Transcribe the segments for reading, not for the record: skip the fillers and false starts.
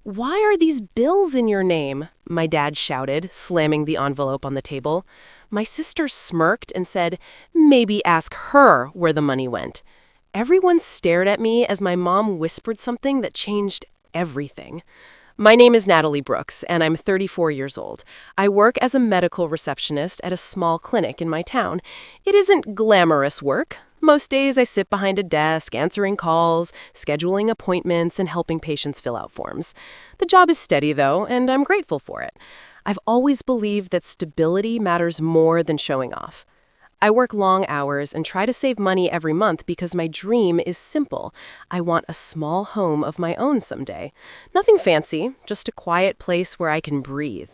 "Why are these bills in your name?" my dad shouted, slamming the envelope on the table. My sister smirked and said, "Maybe ask her where the money went." Everyone stared at me as my mom whispered something that changed everything. My name is Natalie Brooks, and I'm 34 years old. I work as a medical receptionist at a small clinic in my town. It isn't glamorous work. Most days I sit behind a desk, answering calls, scheduling appointments, and helping patients fill out forms. The job is steady, though, and I'm grateful for it. I've always believed that stability matters more than showing off. I work long hours and try to save money every month because my dream is simple. I want a small home of my own someday. Nothing fancy, just a quiet place where I can breathe.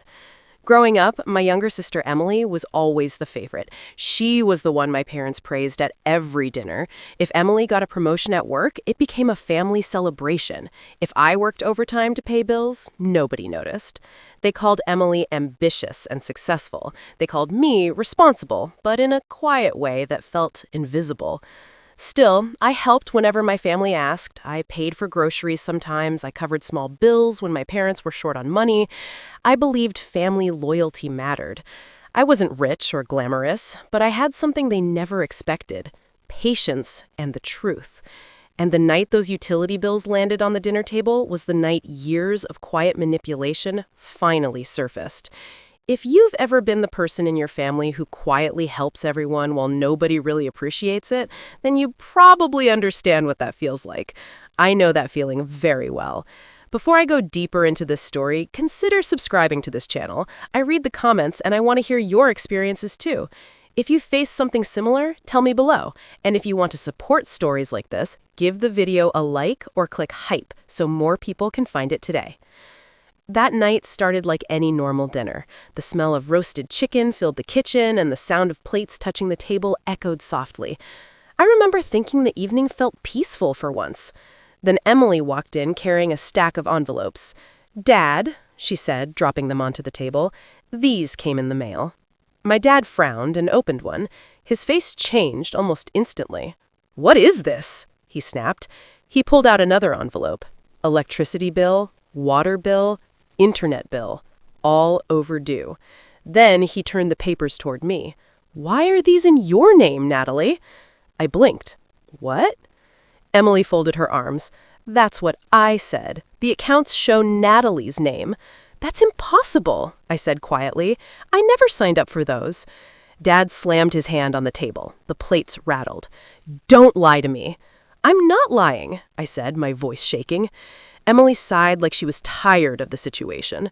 Growing up, my younger sister Emily was always the favorite. She was the one my parents praised at every dinner. If Emily got a promotion at work, it became a family celebration. If I worked overtime to pay bills, nobody noticed. They called Emily ambitious and successful. They called me responsible, but in a quiet way that felt invisible. Still, I helped whenever my family asked. I paid for groceries sometimes. I covered small bills when my parents were short on money. I believed family loyalty mattered. I wasn't rich or glamorous, but I had something they never expected: patience and the truth. And the night those utility bills landed on the dinner table was the night years of quiet manipulation finally surfaced. If you've ever been the person in your family who quietly helps everyone while nobody really appreciates it, then you probably understand what that feels like. I know that feeling very well. Before I go deeper into this story, consider subscribing to this channel. I read the comments and I want to hear your experiences too. If you face something similar, tell me below. And if you want to support stories like this, give the video a like or click hype so more people can find it today. That night started like any normal dinner. The smell of roasted chicken filled the kitchen, and the sound of plates touching the table echoed softly. I remember thinking the evening felt peaceful for once. Then Emily walked in carrying a stack of envelopes. "Dad," she said, dropping them onto the table, "these came in the mail." My dad frowned and opened one. His face changed almost instantly. "What is this?" he snapped. He pulled out another envelope. Electricity bill, water bill, internet bill, all overdue. Then he turned the papers toward me. "Why are these in your name, Natalie?" I blinked. "What?" Emily folded her arms. "That's what I said. The accounts show Natalie's name." "That's impossible," I said quietly. "I never signed up for those." Dad slammed his hand on the table. The plates rattled. "Don't lie to me." "I'm not lying," I said, my voice shaking. Emily sighed like she was tired of the situation.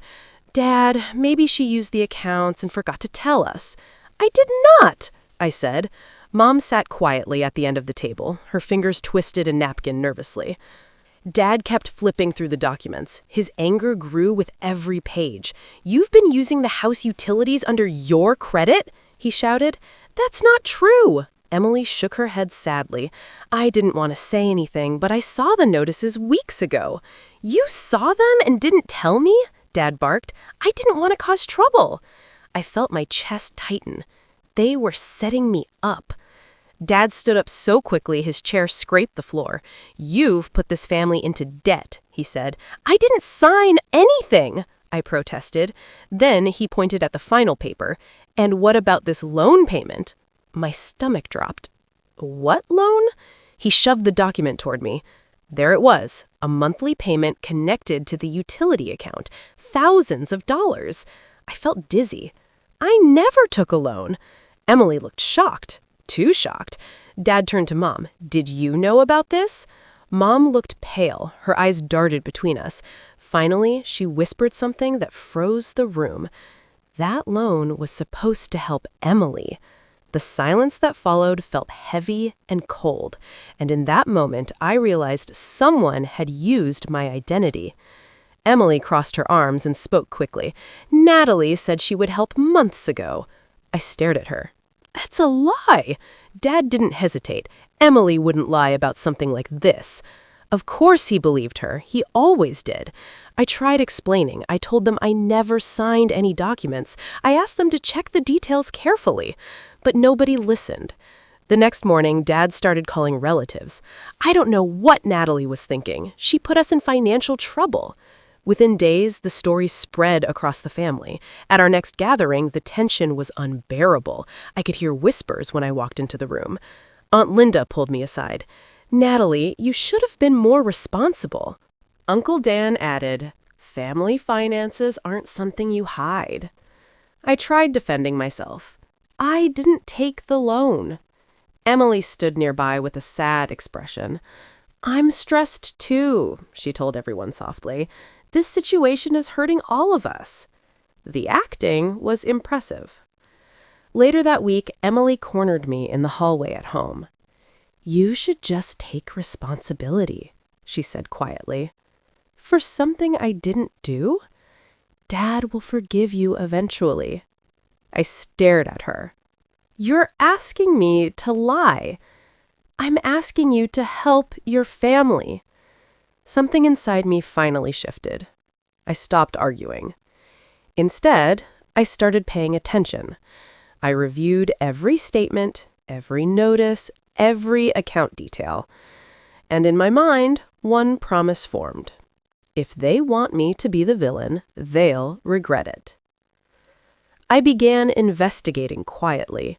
"Dad, maybe she used the accounts and forgot to tell us." "I did not," I said. Mom sat quietly at the end of the table. Her fingers twisted a napkin nervously. Dad kept flipping through the documents. His anger grew with every page. "You've been using the house utilities under your credit?" he shouted. "That's not true." Emily shook her head sadly. "I didn't want to say anything, but I saw the notices weeks ago." "You saw them and didn't tell me?" Dad barked. "I didn't want to cause trouble." I felt my chest tighten. They were setting me up. Dad stood up so quickly his chair scraped the floor. "You've put this family into debt," he said. "I didn't sign anything," I protested. Then he pointed at the final paper. "And what about this loan payment?" My stomach dropped. "What loan?" He shoved the document toward me. There it was, a monthly payment connected to the utility account. Thousands of dollars. I felt dizzy. "I never took a loan." Emily looked shocked. Too shocked. Dad turned to Mom. "Did you know about this?" Mom looked pale. Her eyes darted between us. Finally, she whispered something that froze the room. That loan was supposed to help Emily. The silence that followed felt heavy and cold, and in that moment I realized someone had used my identity. Emily crossed her arms and spoke quickly. "Natalie said she would help months ago." I stared at her. "That's a lie!" Dad didn't hesitate. Emily wouldn't lie about something like this. Of course he believed her. He always did. I tried explaining. I told them I never signed any documents. I asked them to check the details carefully. But nobody listened. The next morning, Dad started calling relatives. "I don't know what Natalie was thinking. She put us in financial trouble." Within days, the story spread across the family. At our next gathering, the tension was unbearable. I could hear whispers when I walked into the room. Aunt Linda pulled me aside. "Natalie, you should have been more responsible." Uncle Dan added, "Family finances aren't something you hide." I tried defending myself. "I didn't take the loan." Emily stood nearby with a sad expression. "I'm stressed too," she told everyone softly. "This situation is hurting all of us." The acting was impressive. Later that week, Emily cornered me in the hallway at home. "You should just take responsibility," she said quietly. "For something I didn't do? Dad will forgive you eventually." I stared at her. "You're asking me to lie. I'm asking you to help your family." Something inside me finally shifted. I stopped arguing. Instead, I started paying attention. I reviewed every statement, every notice, every account detail. And in my mind, one promise formed. If they want me to be the villain, they'll regret it. I began investigating quietly.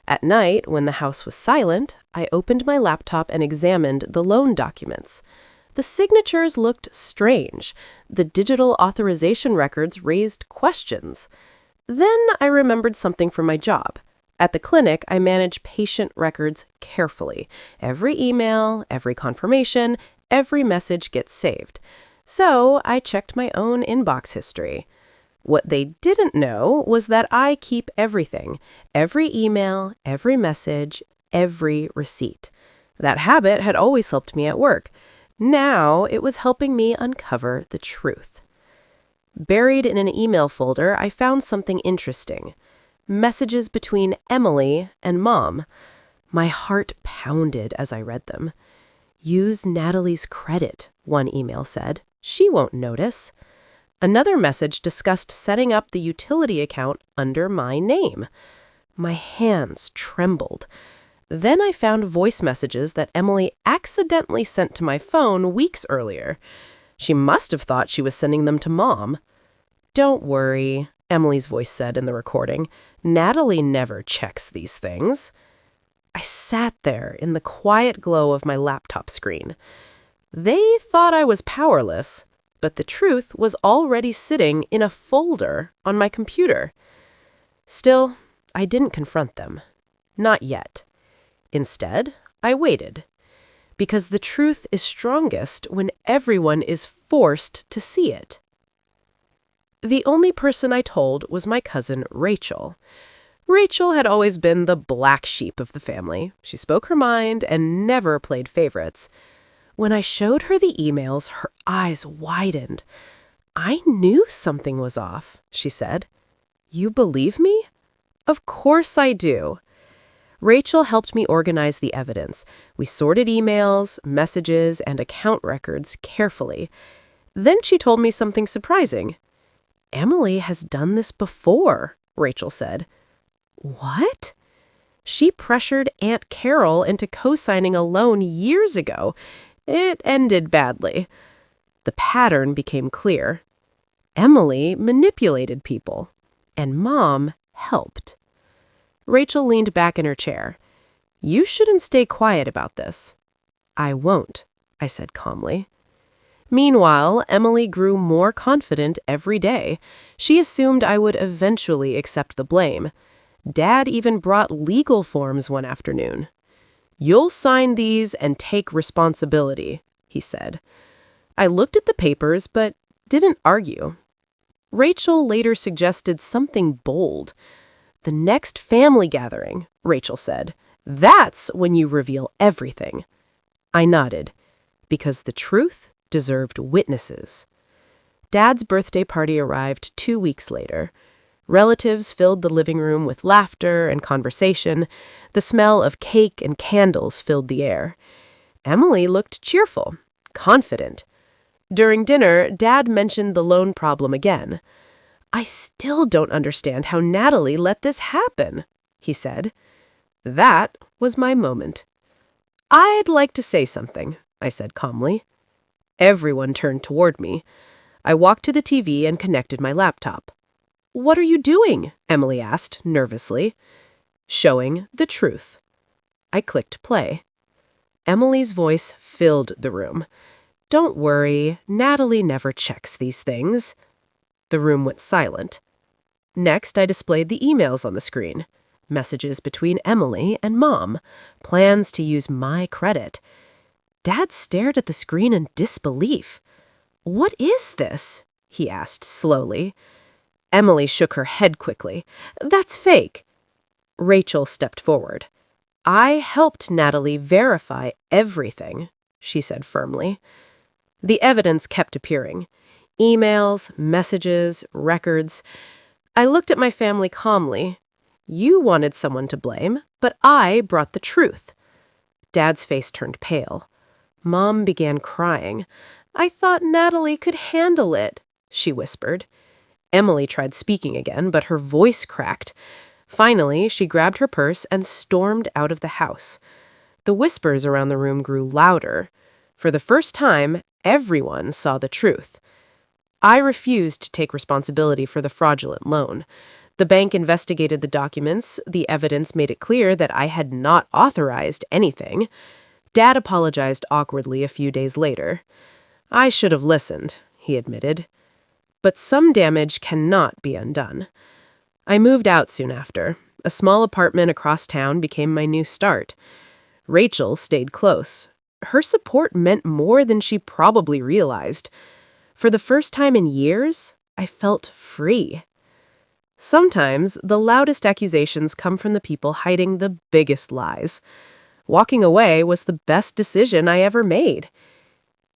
At night, when the house was silent, I opened my laptop and examined the loan documents. The signatures looked strange. The digital authorization records raised questions. Then I remembered something from my job. At the clinic, I manage patient records carefully. Every email, every confirmation, every message gets saved. So I checked my own inbox history. What they didn't know was that I keep everything, every email, every message, every receipt. That habit had always helped me at work. Now it was helping me uncover the truth. Buried in an email folder, I found something interesting. Messages between Emily and Mom. My heart pounded as I read them. "Use Natalie's credit," one email said. "She won't notice." Another message discussed setting up the utility account under my name. My hands trembled. Then I found voice messages that Emily accidentally sent to my phone weeks earlier. She must have thought she was sending them to Mom. "Don't worry," Emily's voice said in the recording. "Natalie never checks these things." I sat there in the quiet glow of my laptop screen. They thought I was powerless, but the truth was already sitting in a folder on my computer. Still, I didn't confront them. Not yet. Instead, I waited. Because the truth is strongest when everyone is forced to see it. The only person I told was my cousin Rachel. Rachel had always been the black sheep of the family. She spoke her mind and never played favorites. When I showed her the emails, her eyes widened. "I knew something was off," she said. "You believe me?" "Of course I do." Rachel helped me organize the evidence. We sorted emails, messages, and account records carefully. Then she told me something surprising. "Emily has done this before," Rachel said. "What?" "She pressured Aunt Carol into co-signing a loan years ago. It ended badly." The pattern became clear. Emily manipulated people, and Mom helped. Rachel leaned back in her chair. "You shouldn't stay quiet about this." "I won't," I said calmly. Meanwhile, Emily grew more confident every day. She assumed I would eventually accept the blame. Dad even brought legal forms one afternoon. "You'll sign these and take responsibility," he said. I looked at the papers, but didn't argue. Rachel later suggested something bold. "The next family gathering," Rachel said. "That's when you reveal everything." I nodded, because the truth deserved witnesses. Dad's birthday party arrived 2 weeks later. Relatives filled the living room with laughter and conversation. The smell of cake and candles filled the air. Emily looked cheerful, confident. During dinner, Dad mentioned the loan problem again. "I still don't understand how Natalie let this happen," he said. That was my moment. "I'd like to say something," I said calmly. Everyone turned toward me. I walked to the TV and connected my laptop. "What are you doing?" Emily asked, nervously. "Showing the truth." I clicked play. Emily's voice filled the room. "Don't worry, Natalie never checks these things." The room went silent. Next, I displayed the emails on the screen. Messages between Emily and Mom. Plans to use my credit. Dad stared at the screen in disbelief. "What is this?" he asked slowly. Emily shook her head quickly. "That's fake." Rachel stepped forward. "I helped Natalie verify everything," she said firmly. The evidence kept appearing. Emails, messages, records. I looked at my family calmly. You wanted someone to blame, but I brought the truth. Dad's face turned pale. Mom began crying. "I thought Natalie could handle it," she whispered. Emily tried speaking again, but her voice cracked. Finally, she grabbed her purse and stormed out of the house. The whispers around the room grew louder. For the first time, everyone saw the truth. I refused to take responsibility for the fraudulent loan. The bank investigated the documents. The evidence made it clear that I had not authorized anything. Dad apologized awkwardly a few days later. "I should have listened," he admitted. But some damage cannot be undone. I moved out soon after. A small apartment across town became my new start. Rachel stayed close. Her support meant more than she probably realized. For the first time in years, I felt free. Sometimes, the loudest accusations come from the people hiding the biggest lies. Walking away was the best decision I ever made.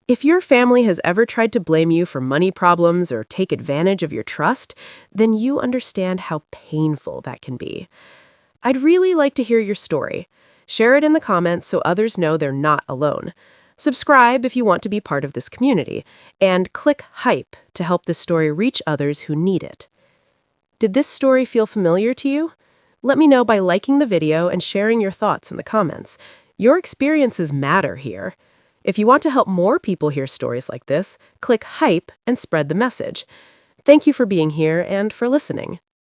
If your family has ever tried to blame you for money problems or take advantage of your trust, then you understand how painful that can be. I'd really like to hear your story. Share it in the comments so others know they're not alone. Subscribe if you want to be part of this community, and click hype to help this story reach others who need it. Did this story feel familiar to you? Let me know by liking the video and sharing your thoughts in the comments. Your experiences matter here. If you want to help more people hear stories like this, click hype and spread the message. Thank you for being here and for listening.